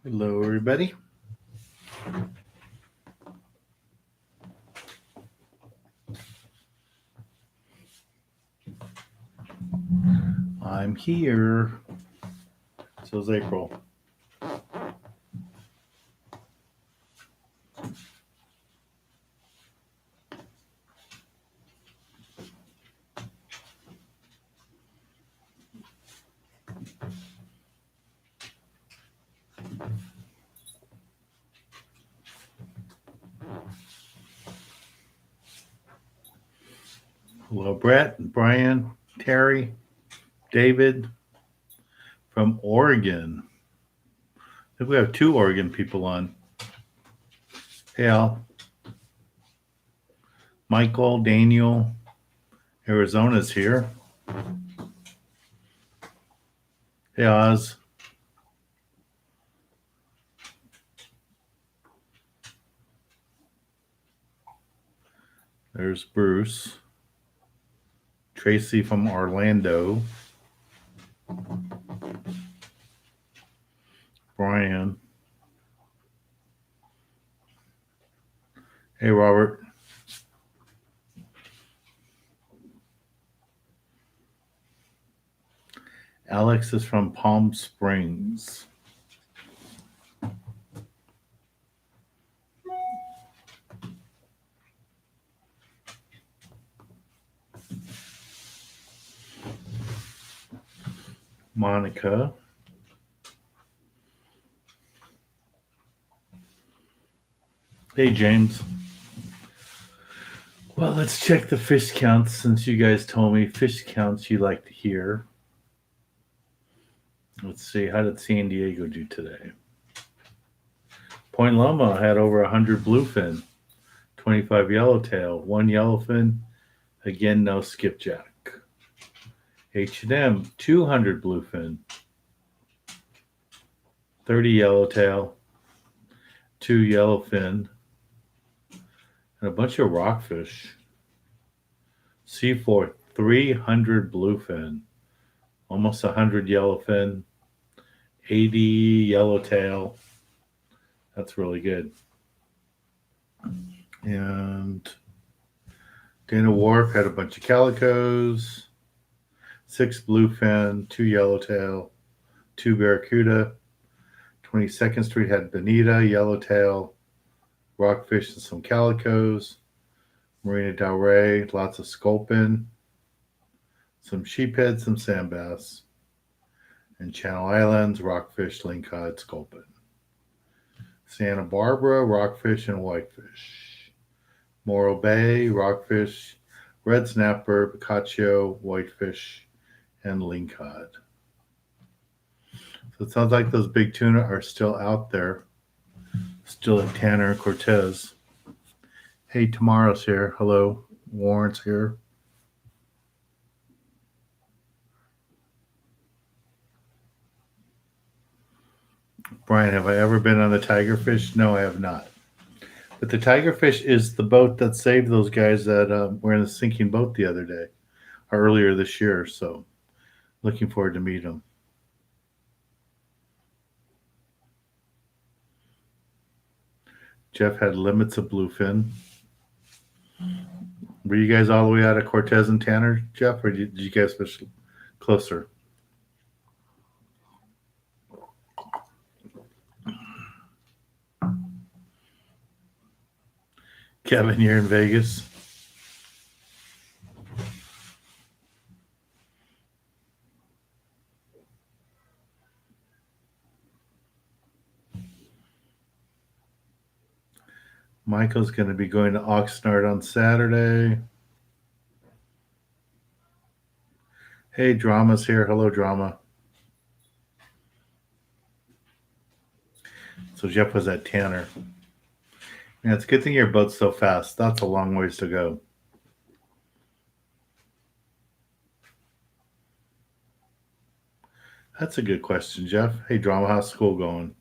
Hello, everybody. I'm here. So's April. Hello, Brett, Brian, Terry, David from Oregon. I think we have two Oregon people on. Hey, Al. Michael, Daniel, Arizona's here. Hey, Oz. There's Bruce. Tracy from Orlando. Brian. Hey, Robert. Alex is from Palm Springs. Monica. Hey, James. Well, let's check the fish counts since you guys told me fish counts you like to hear. Let's see, how did San Diego do today? Point Loma had over 100 bluefin, 25 yellowtail, 1 yellowfin, again no skipjack. H&M, 200 bluefin, 30 yellowtail, 2 yellowfin, and a bunch of rockfish. C4, 300 bluefin, almost 100 yellowfin, 80 yellowtail. That's really good. And Dana Wharf had a bunch of calicos, 6 bluefin, 2 yellowtail, 2 barracuda. 22nd Street had bonita, yellowtail, rockfish, and some calicos. Marina Del Rey, lots of sculpin, some sheephead, some sand bass. And Channel Islands, rockfish, lingcod, sculpin. Santa Barbara, rockfish and whitefish. Morro Bay, rockfish, red snapper, picacho, whitefish, and lingcod. So it sounds like those big tuna are still out there, still at Tanner and Cortez. Hey, Tomorrow's here. Hello, Warren's here. Brian, have I ever been on the Tigerfish? No, I have not. But the Tigerfish is the boat that saved those guys that were in the sinking boat the other day, or earlier this year. So looking forward to meet them. Jeff had limits of bluefin. Were you guys all the way out of Cortez and Tanner, Jeff, or did you guys fish closer? Kevin, you're in Vegas. Michael's going to be going to Oxnard on Saturday. Hey, Drama's here. Hello, Drama. So Jeff was at Tanner. Yeah, it's a good thing your boat's so fast. That's a long ways to go. That's a good question, Jeff. Hey, Drama, how's school going?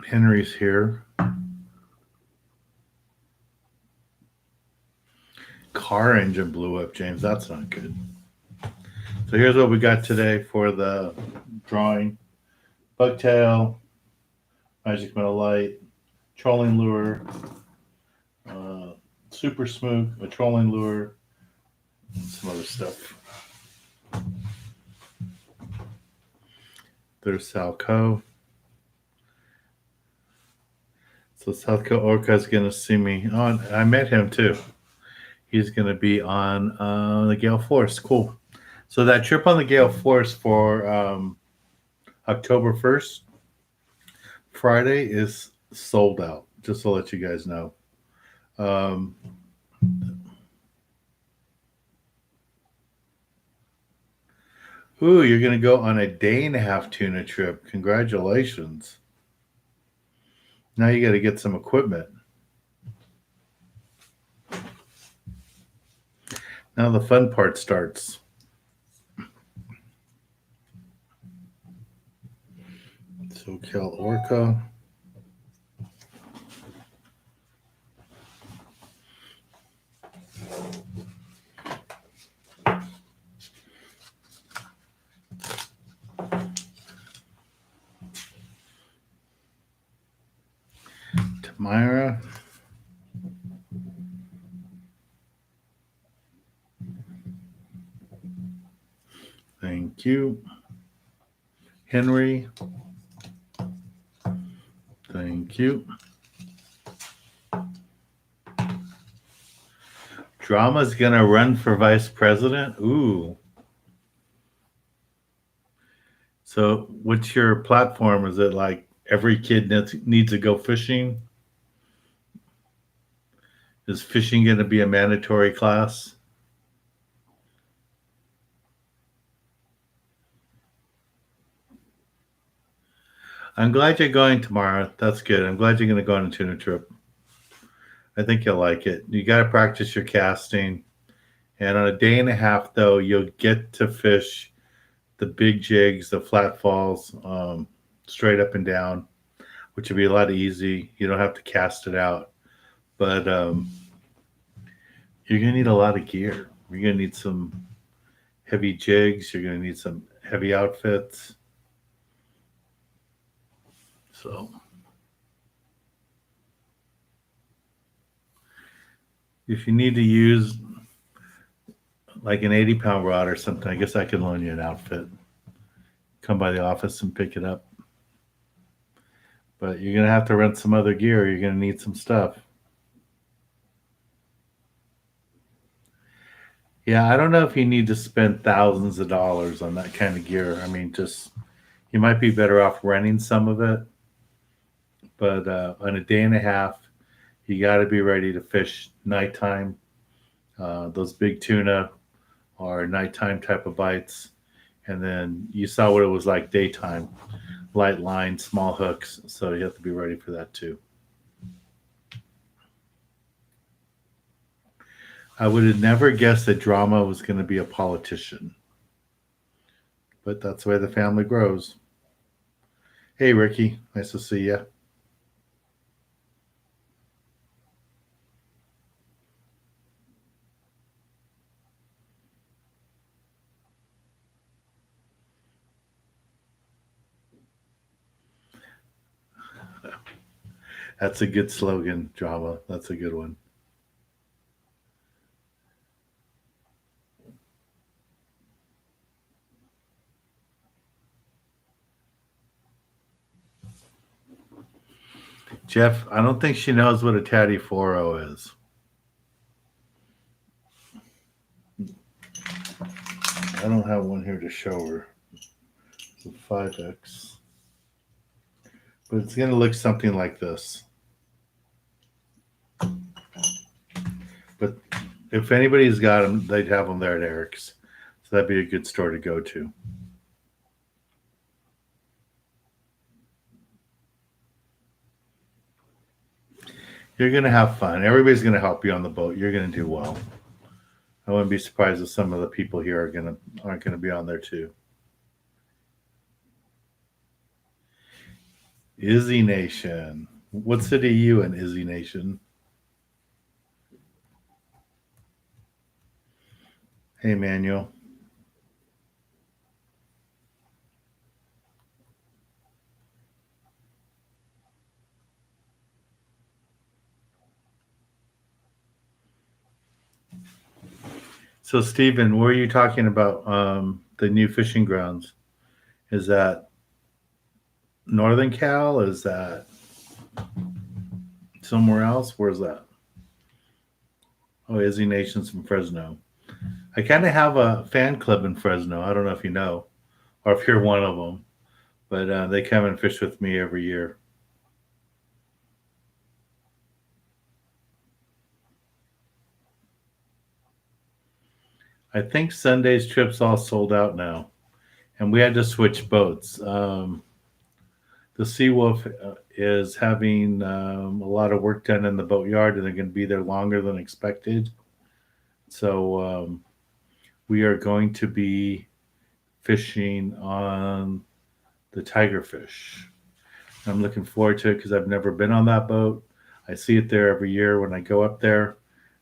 Henry's here. Car engine blew up, James. That's not good. So here's what we got today for the drawing. Bugtail, magic metal light, trolling lure, super smook, a trolling lure, and some other stuff. There's Salco. So Salco Orca is going to see me on. I met him too. He's going to be on the Gale Force. Cool. So that trip on the Gale Force for October 1st, Friday, is sold out. Just to let you guys know. Ooh, you're going to go on a day and a half tuna trip. Congratulations. Now you got to get some equipment. Now the fun part starts. SoCal Orca. Tamara. Thank you. Henry. Thank you. Drama's gonna run for vice president. Ooh. So what's your platform? Is it like every kid needs to go fishing? Is fishing going to be a mandatory class? I'm glad you're going tomorrow. That's good. I'm glad you're going to go on a tuna trip. I think you'll like it. You got to practice your casting. And on a day and a half, though, you'll get to fish the big jigs, the flat falls, straight up and down, which will be a lot easy. You don't have to cast it out. But you're going to need a lot of gear. You're going to need some heavy jigs. You're going to need some heavy outfits. So if you need to use like an 80-pound rod or something, I guess I can loan you an outfit. Come by the office and pick it up. But you're going to have to rent some other gear. You're going to need some stuff. Yeah, I don't know if you need to spend thousands of dollars on that kind of gear. I mean, just you might be better off renting some of it. But on a day and a half, you got to be ready to fish nighttime. Those big tuna are nighttime type of bites. And then you saw what it was like daytime. Light line, small hooks. So you have to be ready for that too. I would have never guessed that Drama was going to be a politician. But that's the way the family grows. Hey, Ricky. Nice to see you. That's a good slogan, Drama. That's a good one. Jeff, I don't think she knows what a Tatty 4.0 is. I don't have one here to show her. It's a 5X. But it's going to look something like this. But if anybody's got them, they'd have them there at Eric's. So that'd be a good store to go to. You're going to have fun. Everybody's going to help you on the boat. You're going to do well. I wouldn't be surprised if some of the people here aren't going to be on there too. Izzy Nation. What city are you in, Izzy Nation? Hey, Manuel. So, Stephen, where are you talking about the new fishing grounds? Is that Northern Cal? Is that somewhere else? Where's that? Oh, Izzy Nation's from Fresno. I kind of have a fan club in Fresno. I don't know if you know or if you're one of them, but they come and fish with me every year. I think Sunday's trip's all sold out now, and we had to switch boats. The Seawolf is having a lot of work done in the boatyard, and they're going to be there longer than expected. So we are going to be fishing on the Tigerfish. I'm looking forward to it because I've never been on that boat. I see it there every year when I go up there,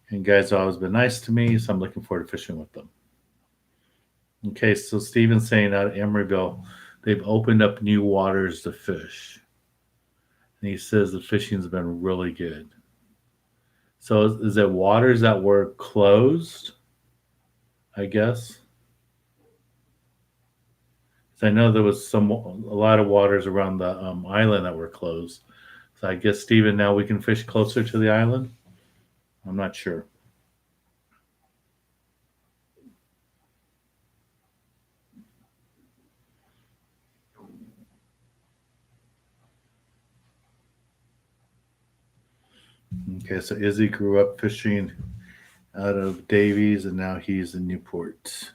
and guys have always been nice to me, so I'm looking forward to fishing with them. Okay, so Steven's saying out of Emeryville, they've opened up new waters to fish. And he says the fishing's been really good. So is it waters that were closed? I guess. 'Cause I know there was a lot of waters around the island that were closed. So I guess Stephen, now we can fish closer to the island. I'm not sure. Okay, so Izzy grew up fishing out of Davies, and now he's in Newport.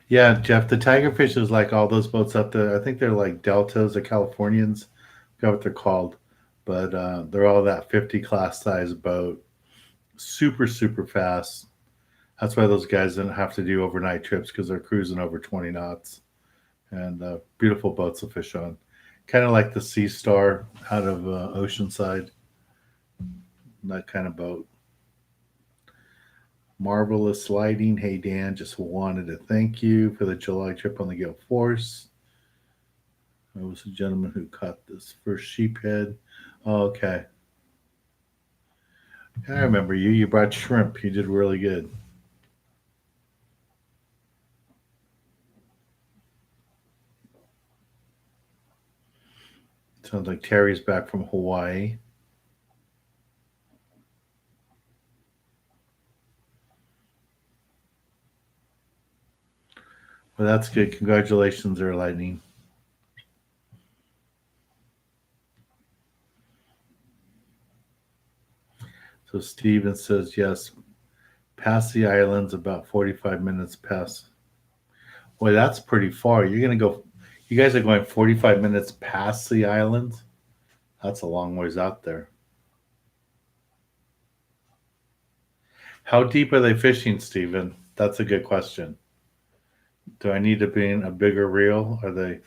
Yeah, Jeff, the Tigerfish is like all those boats up there. I think they're like Deltas or Californians. I forgot what they're called, but they're all that 50 class size boat. Super, super fast. That's why those guys didn't have to do overnight trips because they're cruising over 20 knots and beautiful boats to fish on. Kind of like the Sea Star out of Oceanside, that kind of boat. Marvelous lighting. Hey, Dan, just wanted to thank you for the July trip on the Gale Force. I was the gentleman who caught this first sheephead. Oh, okay. I remember you. You brought shrimp. You did really good. Sounds like Terry's back from Hawaii. Well, that's good. Congratulations there, Lightning. So Steven says yes. Past the islands, about 45 minutes past. Boy, that's pretty far. You're gonna go. You guys are going 45 minutes past the islands. That's a long ways out there. How deep are they fishing, Steven? That's a good question. Do I need to be in a bigger reel? Are they?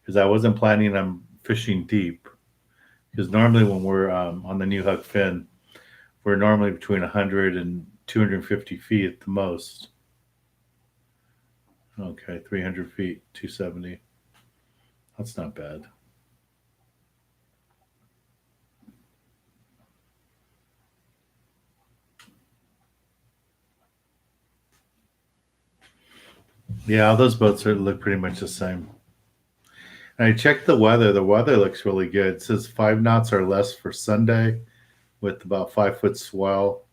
Because I wasn't planning on fishing deep. Because normally when we're on the new Huck Fin, we're normally between 100 and 250 feet at the most. Okay, 300 feet, 270. That's not bad. Yeah, all those boats look pretty much the same. And I checked the weather. The weather looks really good. It says 5 knots or less for Sunday with about 5 foot swell,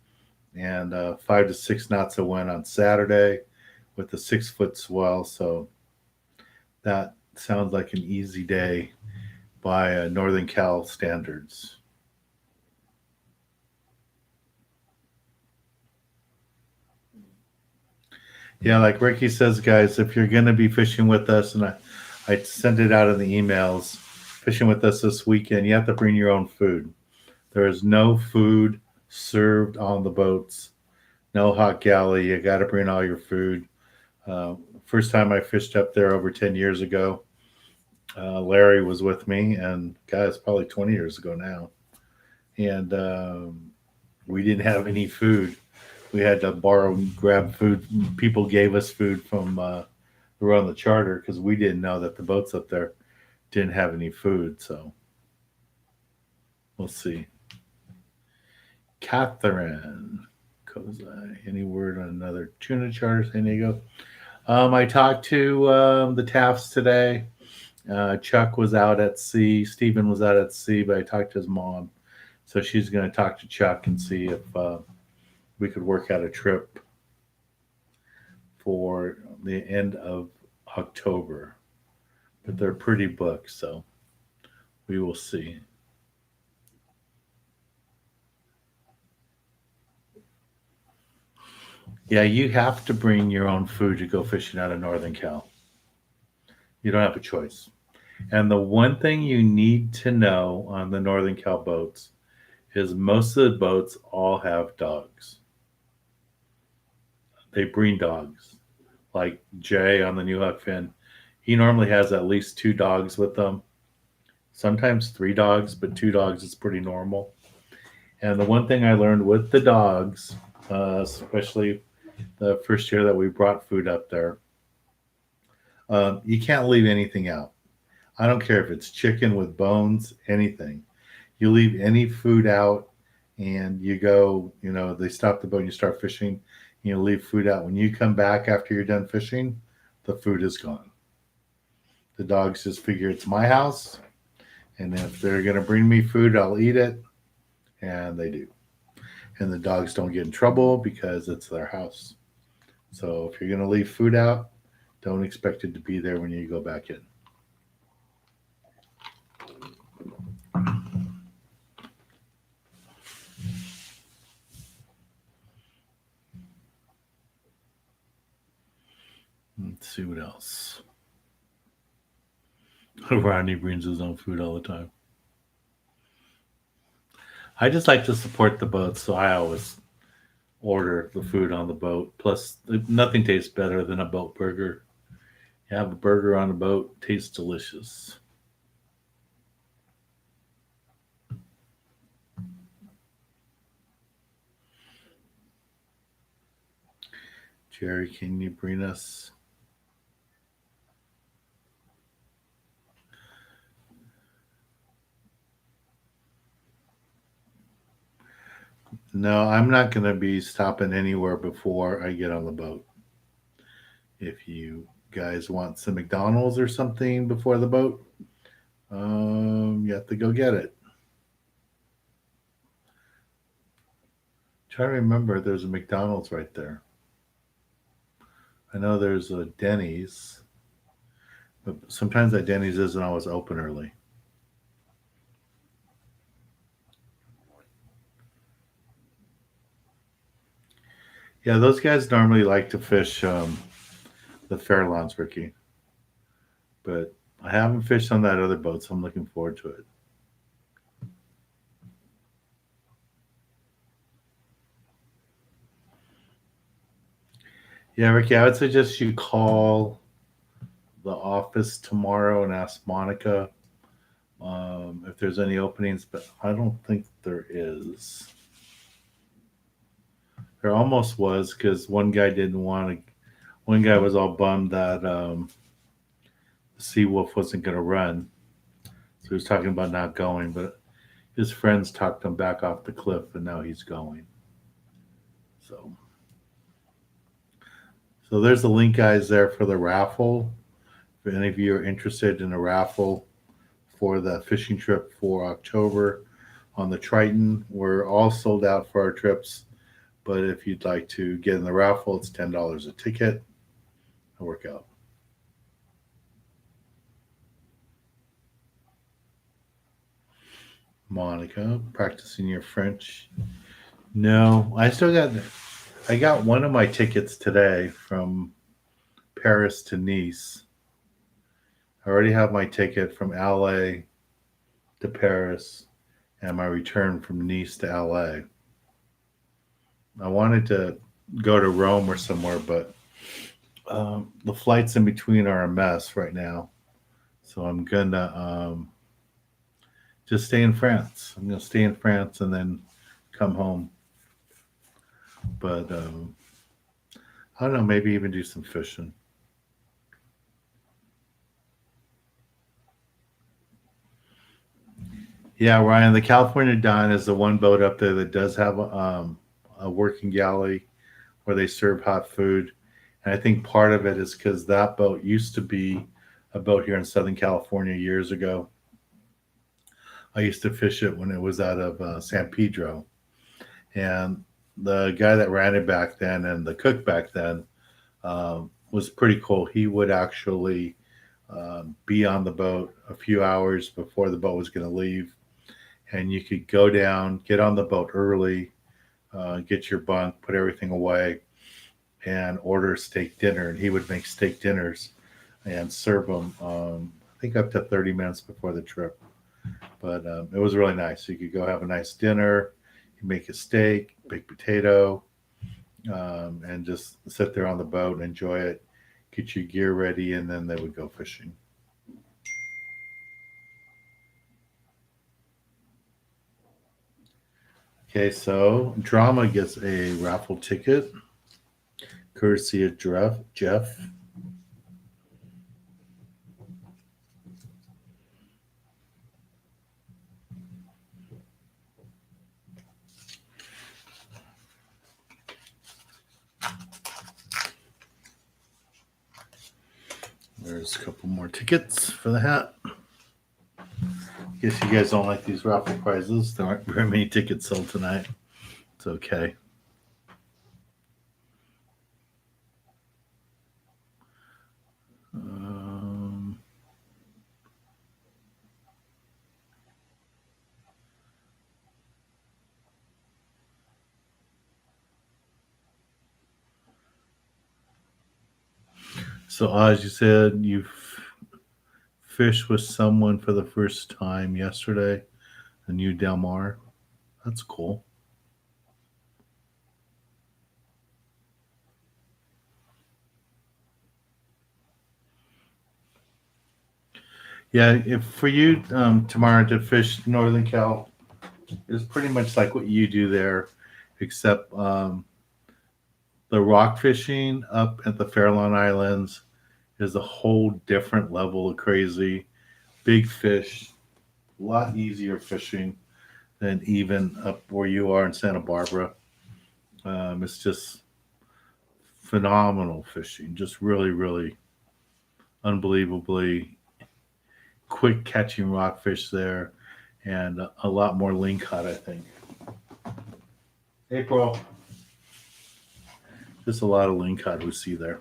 and 5 to 6 knots of wind on Saturday with a 6 foot swell. So that sounds like an easy day by Northern Cal standards. Yeah, like Ricky says, guys, if you're going to be fishing with us, and I sent it out in the emails, fishing with us this weekend, you have to bring your own food. There is no food served on the boats, no hot galley. You got to bring all your food. First time I fished up there over 10 years ago, Larry was with me, and guys, probably 20 years ago now. And we didn't have any food. We had to borrow and grab food. People gave us food from who were on the charter because we didn't know that the boats up there didn't have any food. So we'll see. Catherine Kozai, any word on another tuna charter, San Diego? I talked to the Tafts today. Chuck was out at sea. Stephen was out at sea, but I talked to his mom. So she's going to talk to Chuck and see if we could work out a trip for the end of October. But they're pretty booked, so we will see. Yeah, you have to bring your own food to go fishing out of Northern Cal. You don't have a choice. And the one thing you need to know on the Northern Cal boats is most of the boats all have dogs. They bring dogs. Like Jay on the New Huck Fin, he normally has at least 2 dogs with them. Sometimes 3 dogs, but 2 dogs is pretty normal. And the one thing I learned with the dogs, especially the first year that we brought food up there, you can't leave anything out. I don't care if it's chicken with bones, anything. You leave any food out and you go, they stop the boat and you start fishing, you leave food out. When you come back after you're done fishing, the food is gone. The dogs just figure it's my house, and if they're going to bring me food, I'll eat it, and they do. And the dogs don't get in trouble because it's their house. So if you're going to leave food out, don't expect it to be there when you go back in. Let's see what else. Rodney brings his own food all the time. I just like to support the boat, so I always order the food on the boat. Plus, nothing tastes better than a boat burger. You have a burger on a boat, tastes delicious. Jerry, can you bring us? No, I'm not going to be stopping anywhere before I get on the boat. If you guys want some McDonald's or something before the boat, you have to go get it. Try to remember there's a McDonald's right there. I know there's a Denny's, but sometimes that Denny's isn't always open early. Yeah, those guys normally like to fish the Fairlawns, Ricky. But I haven't fished on that other boat, so I'm looking forward to it. Yeah, Ricky, I would suggest you call the office tomorrow and ask Monica if there's any openings, but I don't think there is. There almost was because one guy didn't want to. One guy was all bummed that the Seawolf wasn't going to run, so he was talking about not going. But his friends talked him back off the cliff, and now he's going. So there's the link, guys, there for the raffle. If any of you are interested in a raffle for the fishing trip for October on the Triton, we're all sold out for our trips. But if you'd like to get in the raffle, it's $10 a ticket. It'll work out. Monica, practicing your French. No, I got one of my tickets today from Paris to Nice. I already have my ticket from LA to Paris and my return from Nice to LA. I wanted to go to Rome or somewhere, but The flights in between are a mess right now, so I'm gonna just stay in France. I'm gonna stay in France and then come home. But I don't know, maybe even do some fishing. Yeah, Ryan, the California Dawn is the one boat up there that does have a working galley where they serve hot food. And I think part of it is because that boat used to be a boat here in Southern California years ago. I used to fish it when it was out of San Pedro. And the guy that ran it back then and the cook back then was pretty cool. He would actually be on the boat a few hours before the boat was going to leave. And you could go down, get on the boat early, get your bunk, put everything away, and order steak dinner. And he would make steak dinners and serve them, I think, up to 30 minutes before the trip. But it was really nice. So you could go have a nice dinner, you make a steak, baked potato, and just sit there on the boat and enjoy it, get your gear ready, and then they would go fishing. Okay, so Drama gets a raffle ticket, courtesy of Jeff. There's a couple more tickets for the hat. Guess you guys don't like these raffle prizes. There aren't very many tickets sold tonight. It's okay. Um, so, Oz, you said you fished with someone for the first time yesterday, a new Del Mar. That's cool. Yeah, if for you tomorrow to fish Northern Cal is pretty much like what you do there, except the rock fishing up at the Farallon Islands is a whole different level of crazy. Big fish, a lot easier fishing than even up where you are in Santa Barbara. It's just phenomenal fishing, just really, really unbelievably quick catching rockfish there, and a lot more lingcod, I think. April, just a lot of lingcod we see there.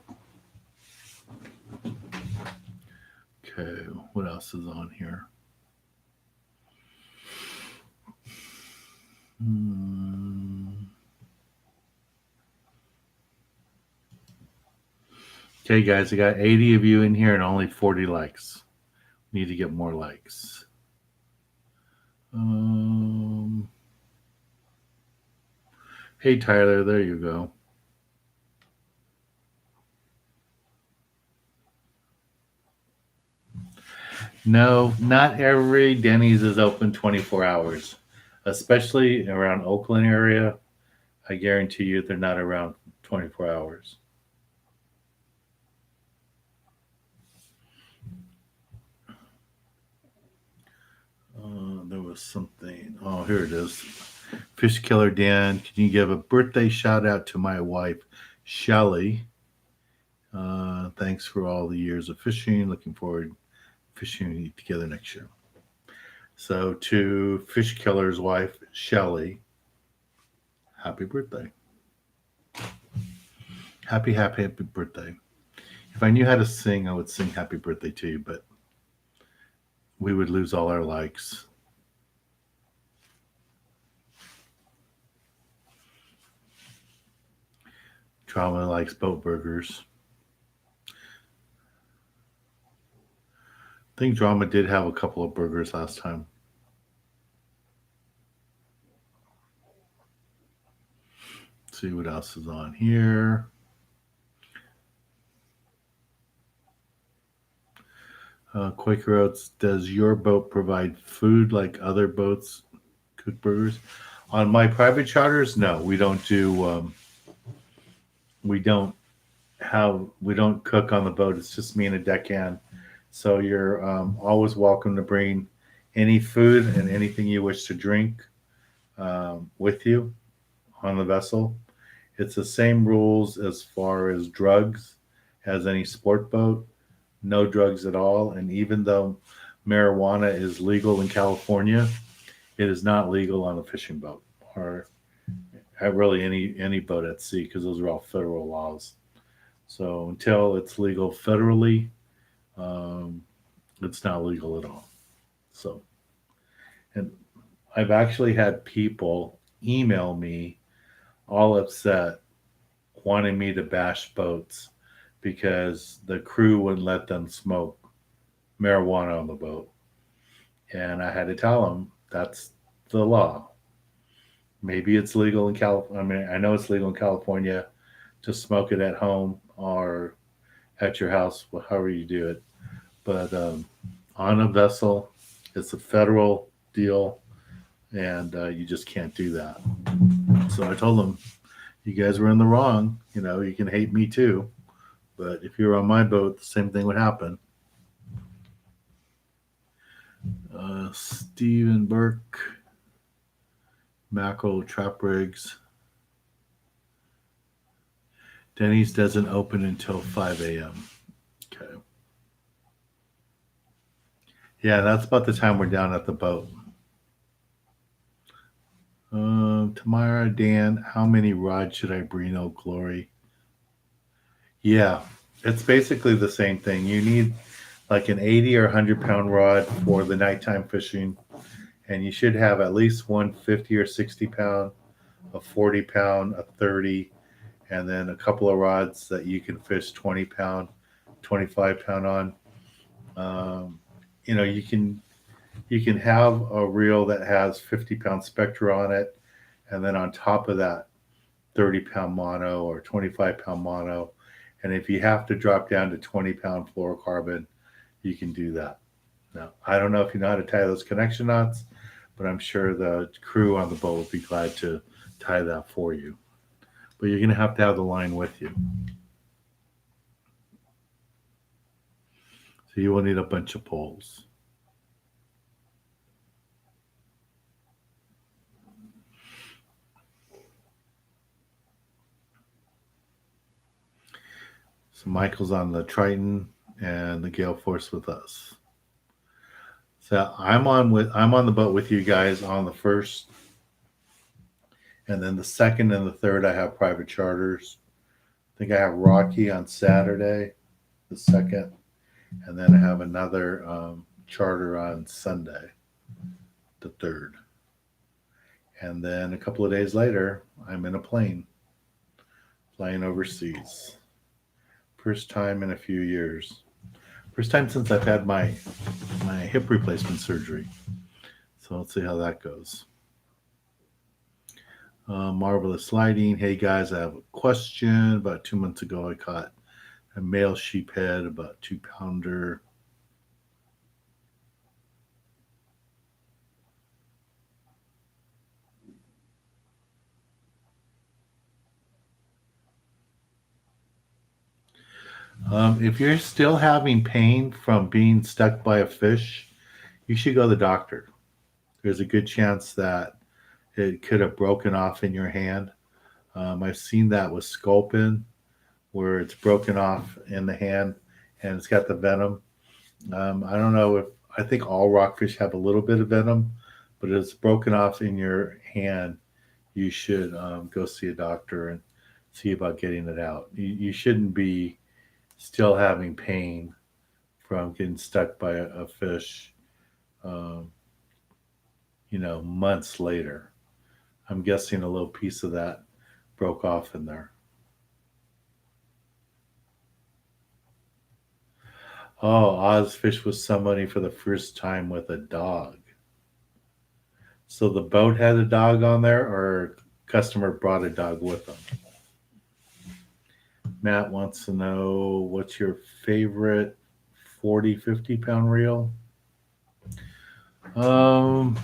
Okay, what else is on here? Hmm. Okay, guys, I got 80 of you in here and only 40 likes. Need to get more likes. Um, hey, Tyler, there you go. No, not every Denny's is open 24 hours, especially around Oakland area. I guarantee you they're not around 24 hours. There was something. Oh, here it is. Fish Killer Dan, can you give a birthday shout out to my wife, Shelly? Thanks for all the years of fishing. Looking forward to fishing together next year. So to Fish Killer's wife, Shelly, happy birthday. Happy birthday. If I knew how to sing, I would sing happy birthday to you, but we would lose all our likes. Trauma likes boat burgers. I think Drama did have a couple of burgers last time. Let's see what else is on here. Quaker Oats, does your boat provide food like other boats cook burgers? On my private charters, no, we don't do. We don't we don't cook on the boat. It's just me and a deckhand. So you're always welcome to bring any food and anything you wish to drink with you on the vessel. It's the same rules as far as drugs as any sport boat. No drugs at all. And even though marijuana is legal in California, it is not legal on a fishing boat or at really any boat at sea because those are all federal laws. So until it's legal federally, um, it's not legal at all. So, and I've actually had people email me all upset wanting me to bash boats because the crew wouldn't let them smoke marijuana on the boat. And I had to tell them that's the law. Maybe it's legal in California. I mean, I know it's legal in California to smoke it at home or at your house, however you do it. But on a vessel, it's a federal deal, and you just can't do that. So I told them, you guys were in the wrong. You know, you can hate me too, but if you were on my boat, the same thing would happen. Stephen Burke, mackerel trap rigs. Denny's doesn't open until 5 a.m. Okay. Yeah, that's about the time we're down at the boat. Tamara, Dan, how many rods should I bring? Oh, glory. Yeah, it's basically the same thing. You need like an 80 or 100 pound rod for the nighttime fishing, and you should have at least one 50 or 60 pound, a 40 pound, a 30, and then a couple of rods that you can fish 20 pound, 25 pound on. Um, you know, you can have a reel that has 50 pound spectra on it, and then on top of that, 30 pound mono or 25 pound mono. And if you have to drop down to 20 pound fluorocarbon, you can do that. Now, I don't know if you know how to tie those connection knots, but I'm sure the crew on the boat will be glad to tie that for you. But you're going to have the line with you. So you will need a bunch of poles. So Michael's on the Triton and the Gale Force with us. So I'm on the boat with you guys on the first, and then the second and the third I have private charters. I think I have Rocky on Saturday, the second, and then I have another charter on Sunday, the third. And then a couple of days later, I'm in a plane flying overseas. First time in a few years. First time since I've had my hip replacement surgery. So let's see how that goes. Marvelous sliding. Hey guys, I have a question. About 2 months ago, I caught a male sheephead, about 2 pounder. If you're still having pain from being stuck by a fish, you should go to the doctor. There's a good chance that it could have broken off in your hand. I've seen that with sculpin, where it's broken off in the hand and it's got the venom. I don't know if I think all rockfish have a little bit of venom, but if it's broken off in your hand, you should go see a doctor and see about getting it out. You shouldn't be still having pain from getting stuck by a fish, um, months later. I'm guessing a little piece of that broke off in there. Oh, Oz fished with somebody for the first time with a dog. So the boat had a dog on there, or customer brought a dog with them. Matt wants to know what's your favorite 40, 50 pound reel. Um,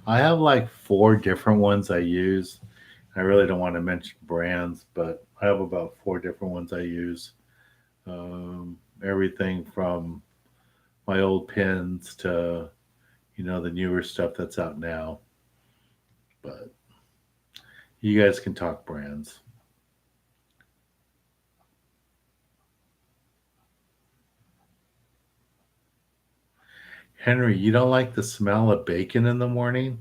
I have like four different ones I use. I really don't want to mention brands, but I have about four different ones I use. Everything from my old pins to the newer stuff that's out now. But you guys can talk brands. Henry, you don't like the smell of bacon in the morning?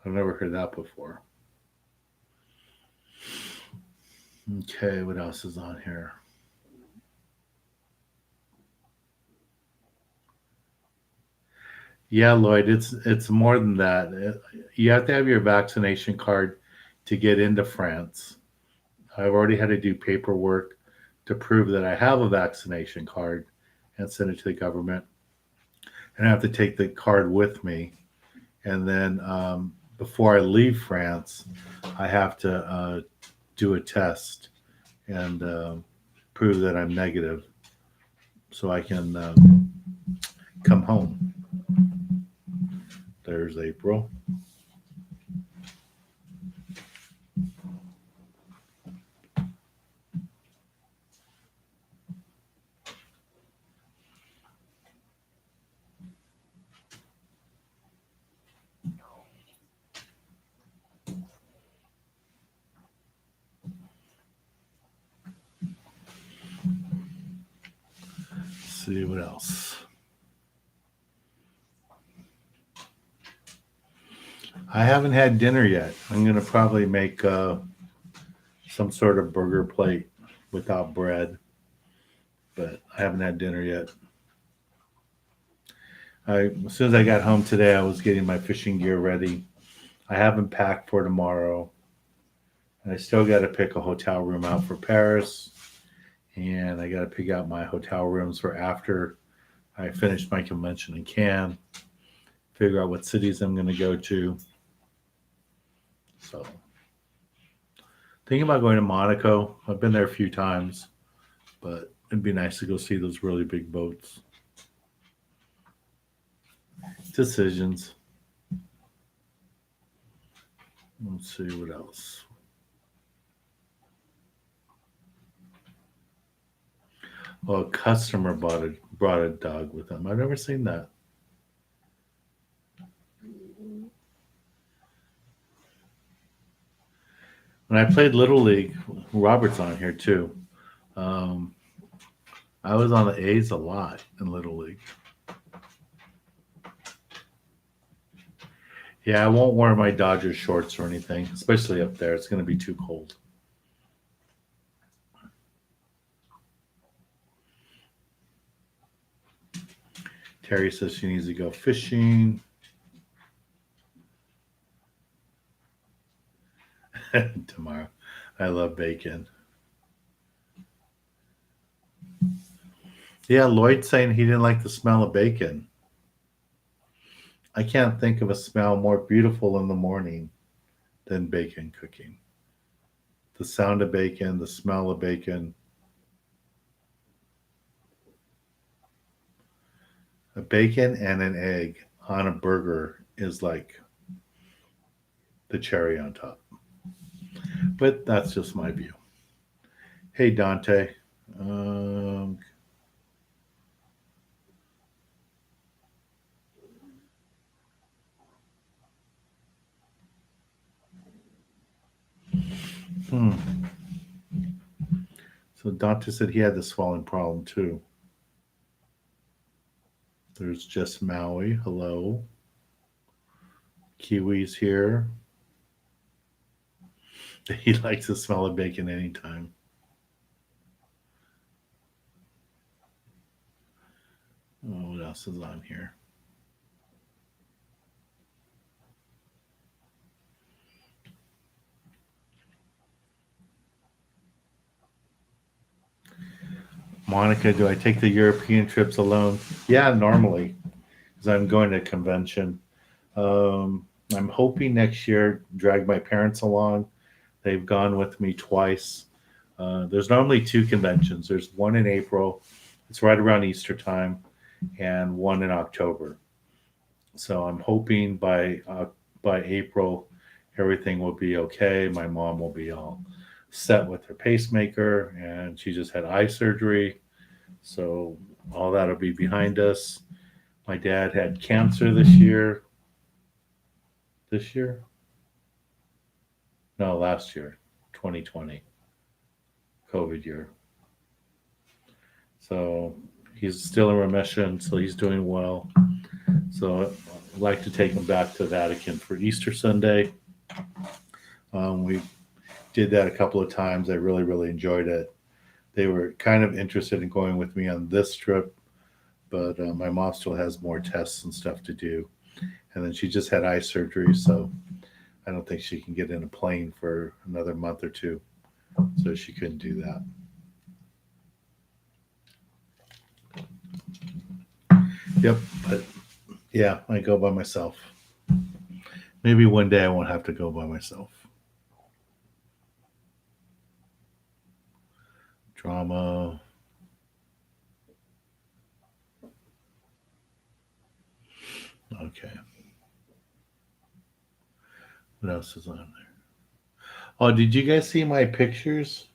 I've never heard that before. Okay, what else is on here? Yeah, Lloyd, it's more than that. You have to have your vaccination card to get into France. I've already had to do paperwork to prove that I have a vaccination card and send it to the government. And I have to take the card with me. And then before I leave France, I have to do a test and prove that I'm negative so I can come home. There's April. Let's see what else. I haven't had dinner yet. I'm going to probably make some sort of burger plate without bread, but I haven't had dinner yet. As soon as I got home today, I was getting my fishing gear ready. I haven't packed for tomorrow. And I still got to pick a hotel room out for Paris. And I got to pick out my hotel rooms for after I finish my convention in Cannes. Figure out what cities I'm going to go to. So, thinking about going to Monaco. I've been there a few times, but it'd be nice to go see those really big boats. Decisions. Let's see what else. Oh, a customer brought a dog with them. I've never seen that. When I played Little League, Robert's on here too. Um, I was on the A's a lot in Little League. Yeah, I won't wear my Dodgers shorts or anything, especially up there. It's going to be too cold. Terry says she needs to go fishing. Tomorrow. I love bacon. Yeah, Lloyd saying he didn't like the smell of bacon. I can't think of a smell more beautiful in the morning than bacon cooking. The sound of bacon, the smell of bacon. A bacon and an egg on a burger is like the cherry on top. But that's just my view. Hey, Dante. Um, hmm. So Dante said he had the swelling problem too. There's just Maui. Hello. Kiwi's here. He likes the smell of bacon anytime. Oh, what else is on here? Monica, do I take the European trips alone? Yeah, normally, because I'm going to a convention. I'm hoping next year drag my parents along. They've gone with me twice. There's normally two conventions. There's one in April, it's right around Easter time, and one in October. So I'm hoping by April everything will be okay. My mom will be all set with her pacemaker, and she just had eye surgery, so all that'll be behind us. My dad had cancer this year. This year? No, last year, 2020, COVID year. So he's still in remission, so he's doing well. So I'd like to take him back to Vatican for Easter Sunday. We did that a couple of times. I really, really enjoyed it. They were kind of interested in going with me on this trip, but my mom still has more tests and stuff to do. And then she just had eye surgery, so I don't think she can get in a plane for another month or two. So she couldn't do that. Yep, but yeah, I go by myself. Maybe one day I won't have to go by myself. Drama. Okay. What else is on there? Oh, did you guys see my pictures?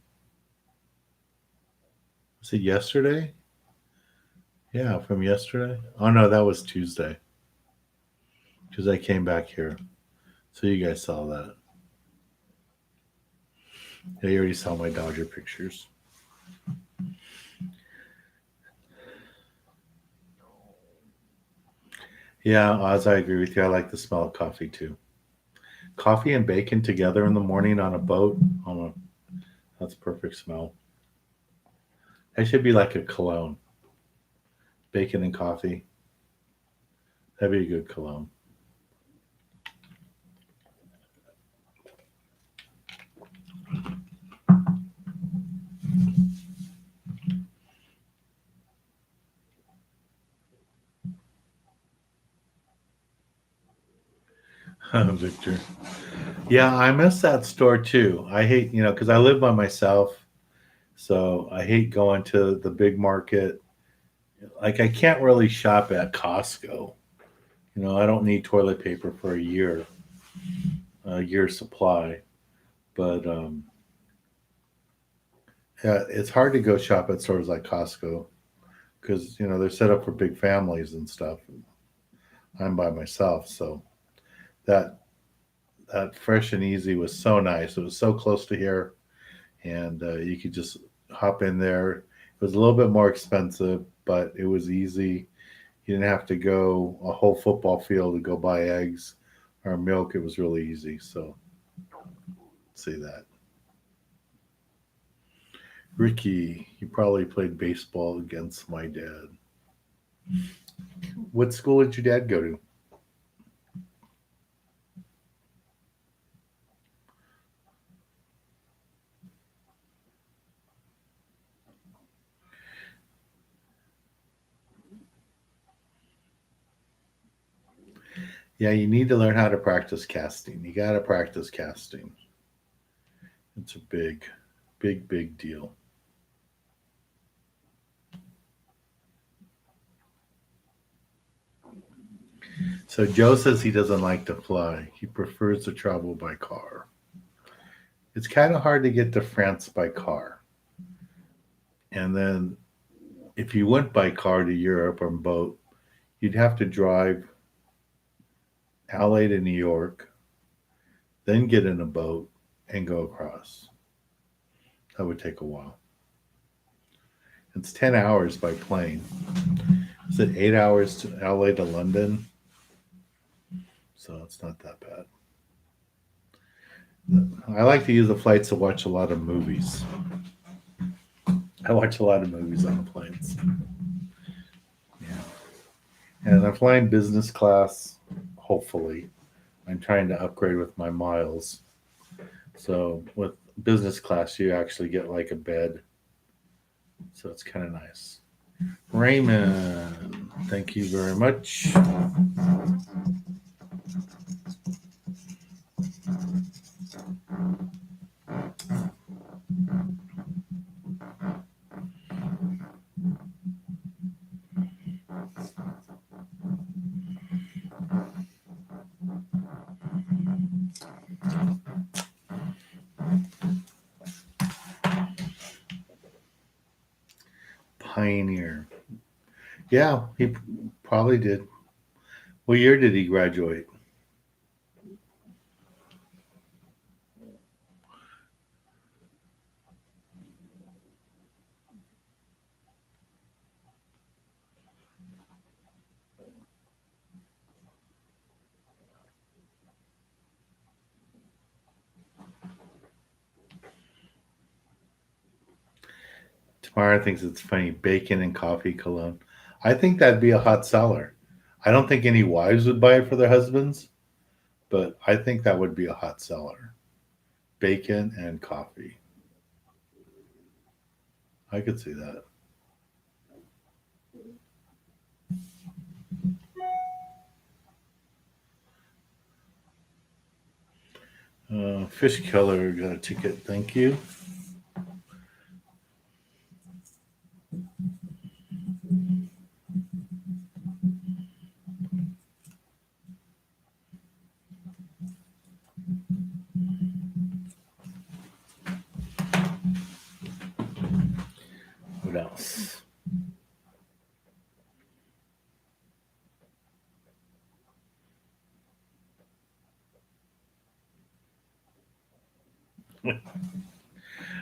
Was it yesterday? Yeah, from yesterday. Oh no, that was Tuesday because I came back here. So you guys saw that. Yeah, you already saw my Dodger pictures. Yeah, Oz, I agree with you. I like the smell of coffee too. Coffee and bacon together in the morning on a boat. Oh, that's perfect smell. That should be like a cologne. Bacon and coffee. That'd be a good cologne. Victor. Yeah, I miss that store too. I hate, because I live by myself. So I hate going to the big market. Like, I can't really shop at Costco. I don't need toilet paper for a year supply. But yeah, it's hard to go shop at stores like Costco because they're set up for big families and stuff. I'm by myself, so that that fresh and easy was so nice. It was so close to here, and you could just hop in there. It was a little bit more expensive, but it was easy. You didn't have to go a whole football field to go buy eggs or milk. It was really easy. So see that. Ricky, you probably played baseball against my dad. What school did your dad go to? Yeah, you need to learn how to practice casting. You got to practice casting. It's a big, big, big deal. So Joe says he doesn't like to fly. He prefers to travel by car. It's kind of hard to get to France by car. And then if you went by car to Europe on boat, you'd have to drive LA to New York, then get in a boat and go across. That would take a while. It's 10 hours by plane. Is it 8 hours to LA to London? So it's not that bad. I like to use the flights to watch a lot of movies. I watch a lot of movies on the planes. Yeah. And I'm flying business class, hopefully. I'm trying to upgrade with my miles. So with business class, you actually get like a bed. So it's kind of nice. Raymond, thank you very much. Pioneer. Yeah, he probably did. What year did he graduate? Tamara thinks it's funny. Bacon and coffee cologne. I think that'd be a hot seller. I don't think any wives would buy it for their husbands, but I think that would be a hot seller. Bacon and coffee. I could see that. Fish Killer got a ticket. Thank you. What else?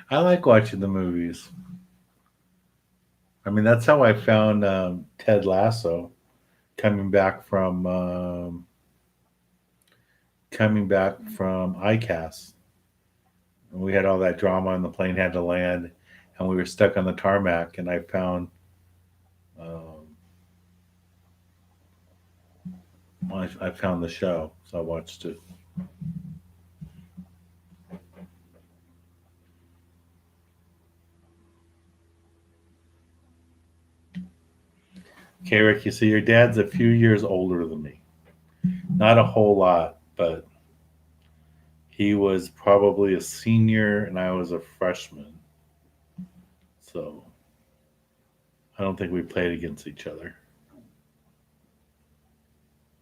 I like watching the movies. I mean, that's how I found Ted Lasso coming back from ICAST. And we had all that drama, and the plane had to land, and we were stuck on the tarmac. And um, I found the show, so I watched it. Okay, Rick, you see, your dad's a few years older than me. Not a whole lot, but he was probably a senior, and I was a freshman. So I don't think we played against each other.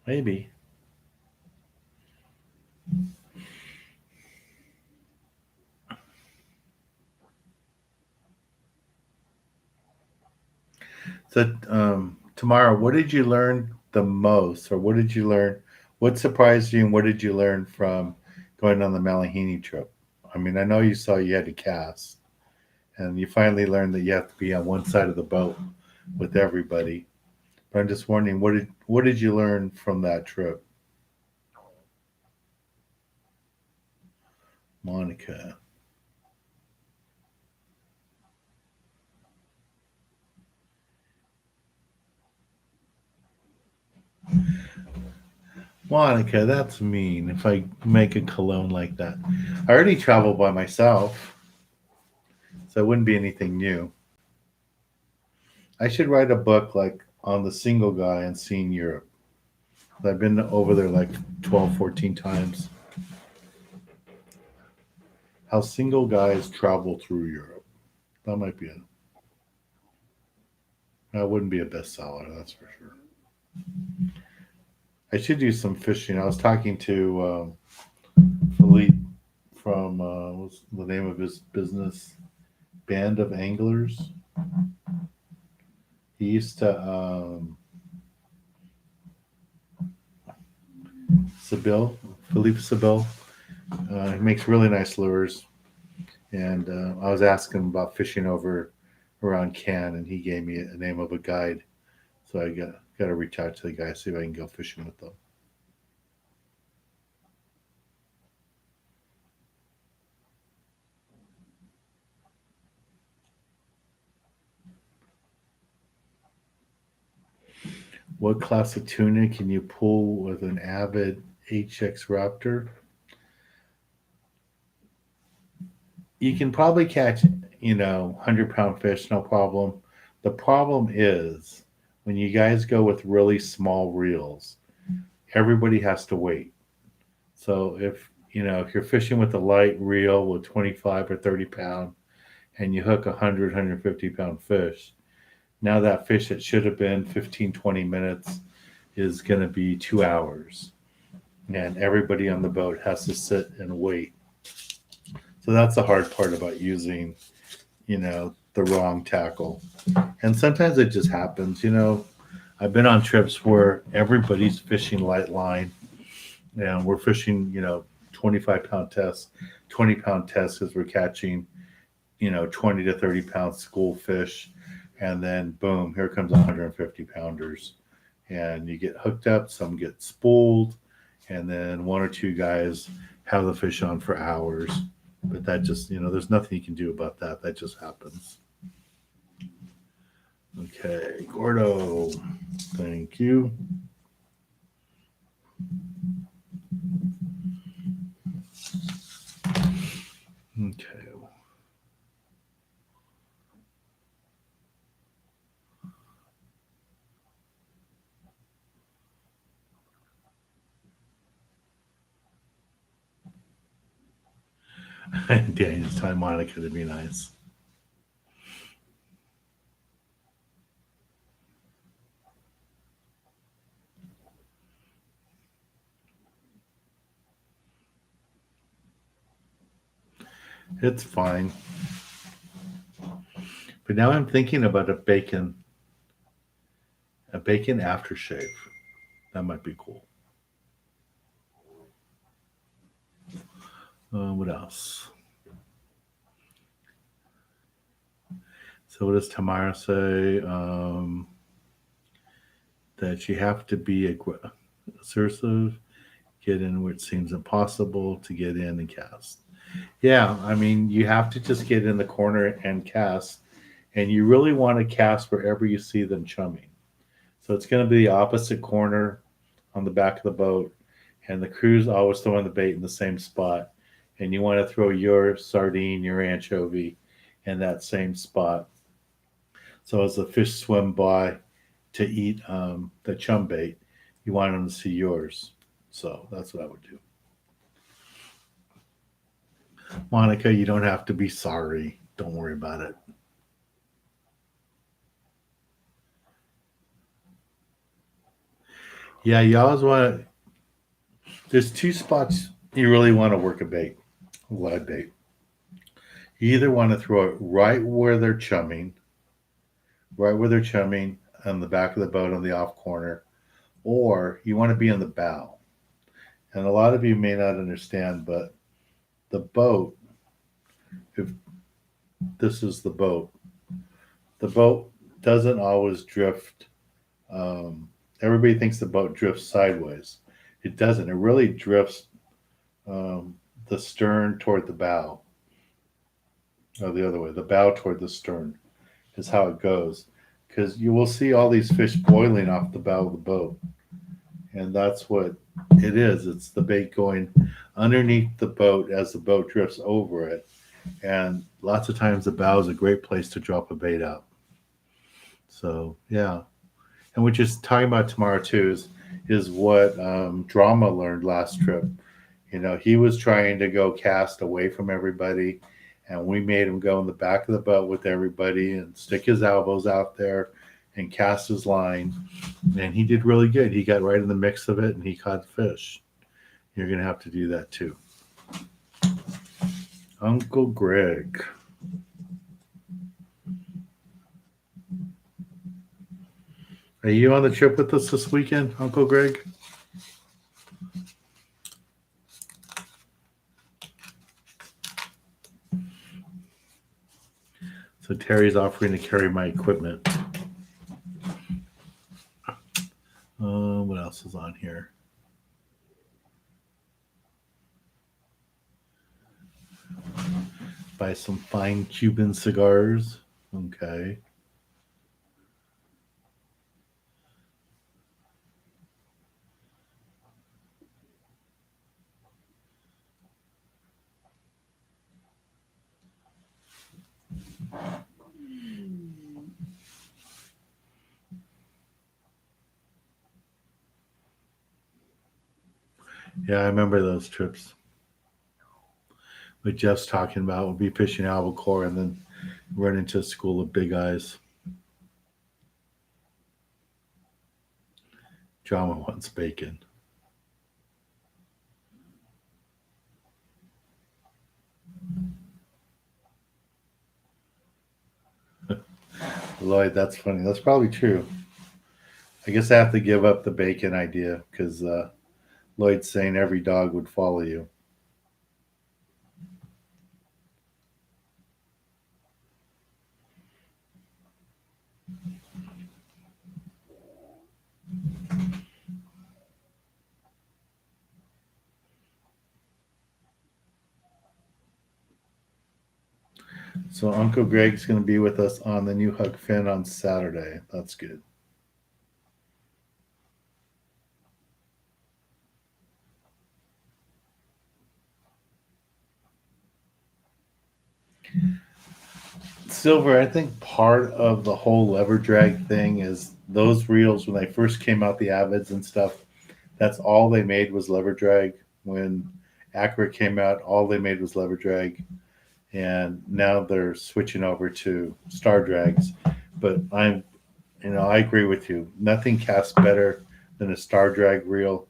Maybe. So, Tamara, what did you learn the most, or what did you learn? What surprised you, and what did you learn from going on the Malahini trip? I mean, I know you saw you had to cast, and you finally learned that you have to be on one side of the boat with everybody. But I'm just wondering, what did you learn from that trip, Monica? Monica, that's mean. If I make a cologne like that, I already travel by myself, so it wouldn't be anything new. I should write a book like on the single guy and seeing Europe. I've been over there like 12, 14 times. How single guys travel through Europe. That might be it. That wouldn't be a bestseller, that's for sure. I should do some fishing. I was talking to Philippe from what's the name of his business? Band of Anglers. He used to Sibyl, Philippe Sibyl. He makes really nice lures, and I was asking him about fishing over around Cannes, and he gave me a name of a guide. So I got to reach out to the guy, see if I can go fishing with them. What class of tuna can you pull with an Avid HX Raptor? You can probably catch, 100-pound fish, no problem. The problem is when you guys go with really small reels, everybody has to wait. So if you're fishing with a light reel with 25 or 30 pound and you hook 100, 150 pound fish, now that fish that should have been 15, 20 minutes is going to be 2 hours. And everybody on the boat has to sit and wait. So that's the hard part about using, the wrong tackle. And sometimes it just happens. I've been on trips where everybody's fishing light line and we're fishing, 25-pound tests, 20-pound tests because we're catching, 20 to 30 pound school fish. And then boom, here comes 150 pounders. And you get hooked up, some get spooled, and then one or two guys have the fish on for hours. But that just, there's nothing you can do about that. That just happens. Okay, Gordo, thank you. Okay. Daniel's telling Monica to be nice. It's fine. But now I'm thinking about a bacon aftershave. That might be cool. What else? So what does Tamara say? That you have to be assertive, get in where it seems impossible to get in and cast. Yeah, I mean, you have to just get in the corner and cast, and you really want to cast wherever you see them chumming. So it's going to be the opposite corner on the back of the boat, and the crew's always throwing the bait in the same spot, and you want to throw your sardine, your anchovy in that same spot. So as the fish swim by to eat the chum bait, you want them to see yours. So that's what I would do. Monica, you don't have to be sorry. Don't worry about it. Yeah, you always want to. There's two spots you really want to work a bait, a live bait. You either want to throw it right where they're chumming on the back of the boat on the off corner, or you want to be on the bow. And a lot of you may not understand, but the boat, if this is the boat doesn't always drift. Everybody thinks the boat drifts sideways. It doesn't. It really drifts the stern toward the bow, or the other way. The bow toward the stern is how it goes. Because you will see all these fish boiling off the bow of the boat, and that's what it is. It's the bait going underneath the boat as the boat drifts over it, and lots of times the bow is a great place to drop a bait out. So yeah, and we're just talking about tomorrow too is what Drama learned last trip. He was trying to go cast away from everybody, and we made him go in the back of the boat with everybody and stick his elbows out there and cast his line. And he did really good. He got right in the mix of it and he caught fish. You're going to have to do that too. Uncle Greg. Are you on the trip with us this weekend, Uncle Greg? So Terry's offering to carry my equipment. What else is on here? Buy some fine Cuban cigars. Okay. Yeah, I remember those trips. What Jeff's talking about, we'll be fishing albacore and then run into a school of big eyes. Drama wants bacon. Lloyd, that's funny. That's probably true. I guess I have to give up the bacon idea because Lloyd's saying every dog would follow you. So Uncle Greg's going to be with us on the new Huck Finn on Saturday. That's good. Silver, I think part of the whole lever drag thing is those reels when they first came out, the Avids and stuff. That's all they made was lever drag. When Accurate came out, all they made was lever drag, and now they're switching over to star drags. But I agree with you. Nothing casts better than a star drag reel.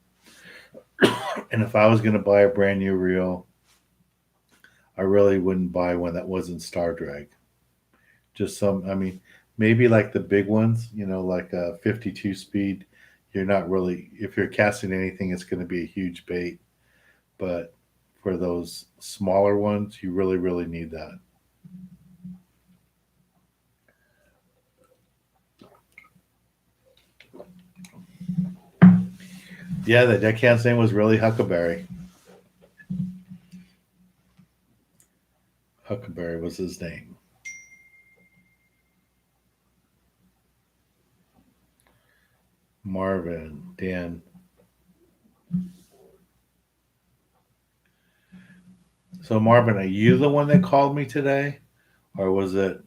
And if I was going to buy a brand new reel, I really wouldn't buy one that wasn't star drag. Just I mean, maybe like the big ones, like a 52 speed. You're not really, if you're casting anything, it's going to be a huge bait. But for those smaller ones, you really, really need that. Yeah, the deckhand's name was really Huckleberry. Huckleberry was his name. Marvin, Dan. So, Marvin, are you the one that called me today? Or was it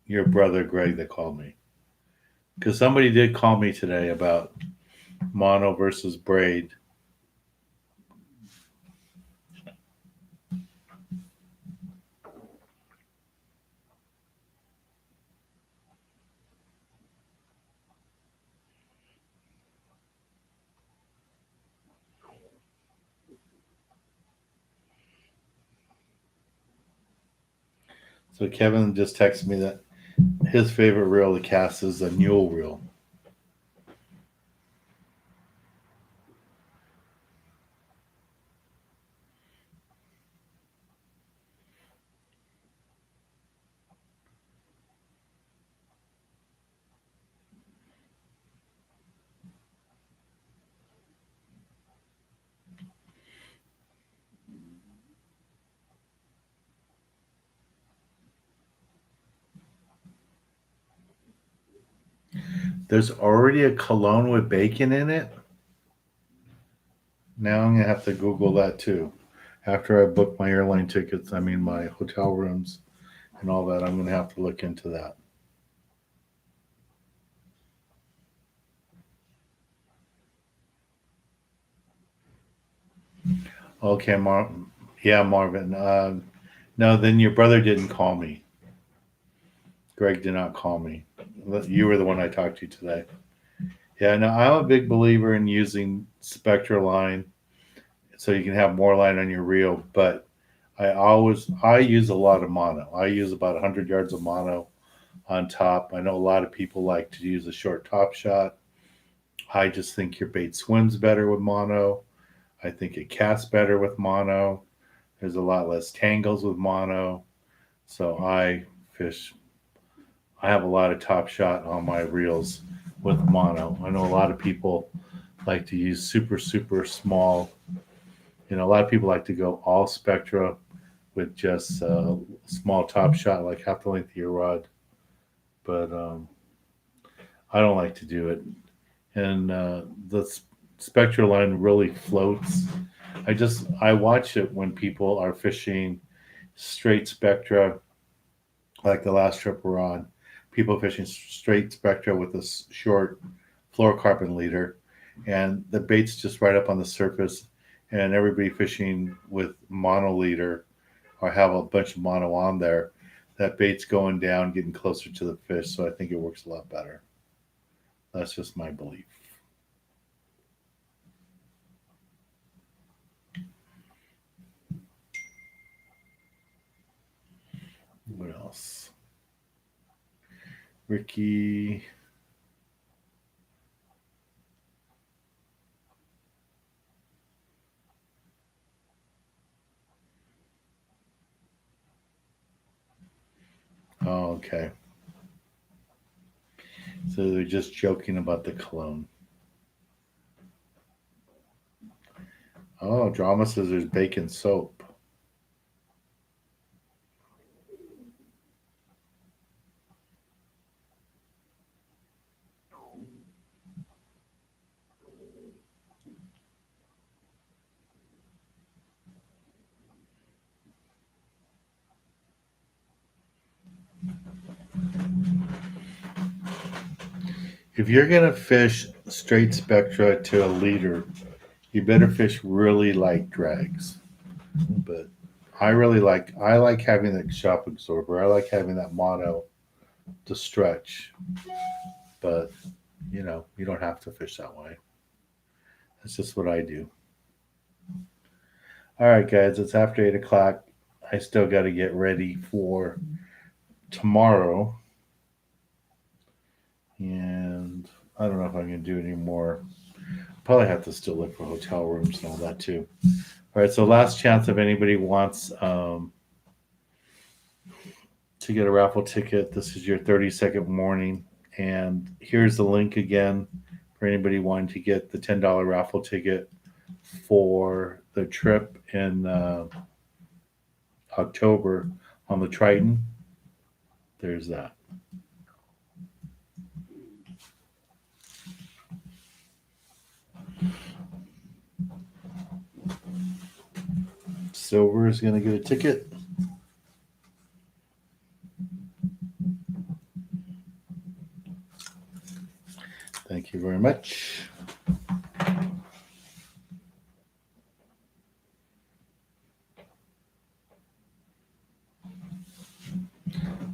your brother Greg that called me? Because somebody did call me today about mono versus braid. So, Kevin just texted me that his favorite reel to cast is a mule reel. There's already a cologne with bacon in it. Now I'm gonna have to Google that too. After I book my airline tickets, I mean my hotel rooms and all that, I'm gonna have to look into that. Okay, Yeah, Marvin. No, then your brother didn't call me. Greg did not call me. You were the one I talked to today. Yeah, no, I'm a big believer in using Spectra line so you can have more line on your reel. But I use a lot of mono. I use about 100 yards of mono on top. I know a lot of people like to use a short top shot. I just think your bait swims better with mono. I think it casts better with mono. There's a lot less tangles with mono. So fish. I have a lot of top shot on my reels with mono. I know a lot of people like to use super, super small. A lot of people like to go all spectra with just small top shot, like half the length of your rod. But I don't like to do it. And the spectra line really floats. I watch it when people are fishing straight spectra, like the last trip we're on. People fishing straight spectra with a short fluorocarbon leader, and the bait's just right up on the surface. And everybody fishing with mono leader or have a bunch of mono on there, that bait's going down, getting closer to the fish. So I think it works a lot better. That's just my belief. What else? Ricky. Oh, okay. So they're just joking about the clone. Oh, Drama says there's bacon soap. If you're gonna fish straight spectra to a leader, you better fish really light drags. But I like having that shock absorber. I like having that mono to stretch. But you don't have to fish that way. That's just what I do. All right, guys, it's after 8 o'clock. I still got to get ready for tomorrow, and I don't know if I'm going to do any more. Probably have to still look for hotel rooms and all that too. All right, so last chance if anybody wants to get a raffle ticket. This is your 30-second warning, and here's the link again for anybody wanting to get the $10 raffle ticket for the trip in October on the Triton. There's that. Silver is going to get a ticket. Thank you very much.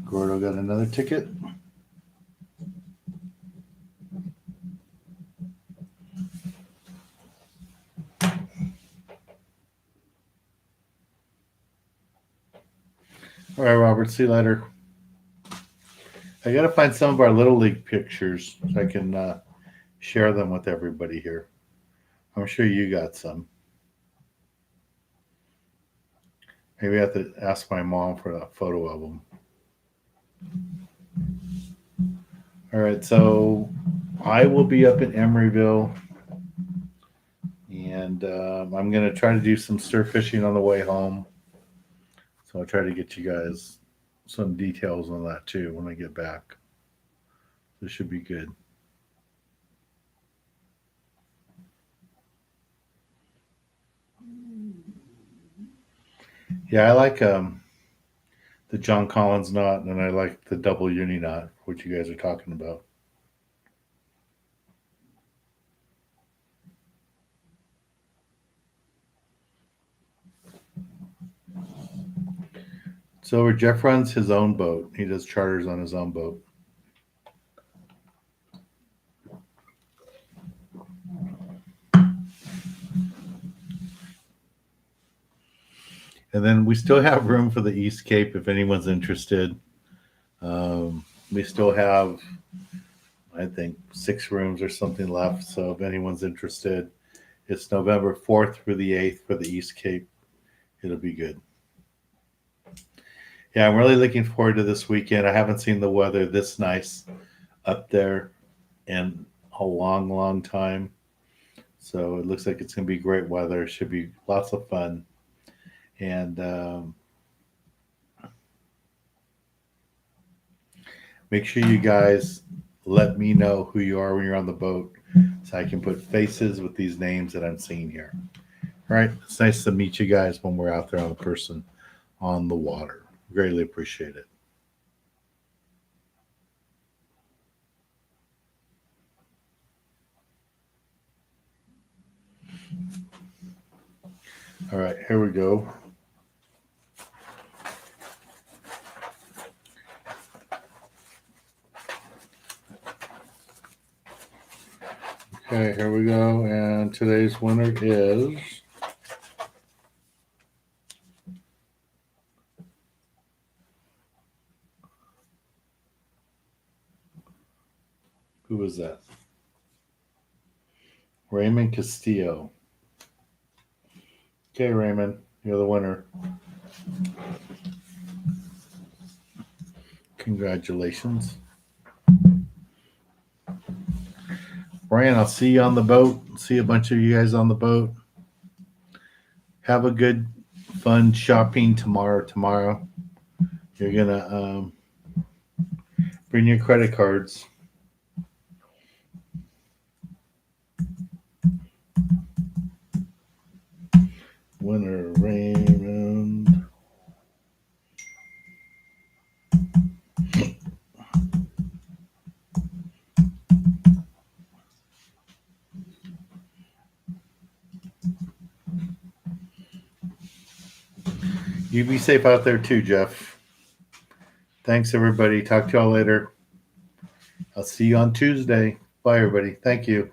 Gordo got another ticket. All right, Robert, see you later. I got to find some of our Little League pictures so I can share them with everybody here. I'm sure you got some. Maybe I have to ask my mom for that photo album. All right, so I will be up in Emeryville, and I'm going to try to do some surf fishing on the way home. So I'll try to get you guys some details on that too when I get back. This should be good. Yeah, I like the John Collins knot, and I like the double uni knot, which you guys are talking about. So Jeff runs his own boat. He does charters on his own boat. And then we still have room for the East Cape if anyone's interested. We still have, I think, 6 rooms or something left. So if anyone's interested, it's November 4th through the 8th for the East Cape. It'll be good. Yeah, I'm really looking forward to this weekend. I haven't seen the weather this nice up there in a long, long time. So it looks like it's going to be great weather. It should be lots of fun. And make sure you guys let me know who you are when you're on the boat so I can put faces with these names that I'm seeing here. All right. It's nice to meet you guys when we're out there on the person on the water. Greatly appreciate it. All right. Here we go. Okay, here we go. And today's winner is Who was that? Raymond Castillo. Okay, Raymond, you're the winner. Congratulations. Brian, I'll see you on the boat. See a bunch of you guys on the boat. Have a good, fun shopping tomorrow. You're going to bring your credit cards. Winner, Raymond. You be safe out there too, Jeff. Thanks, everybody. Talk to y'all later. I'll see you on Tuesday. Bye, everybody. Thank you.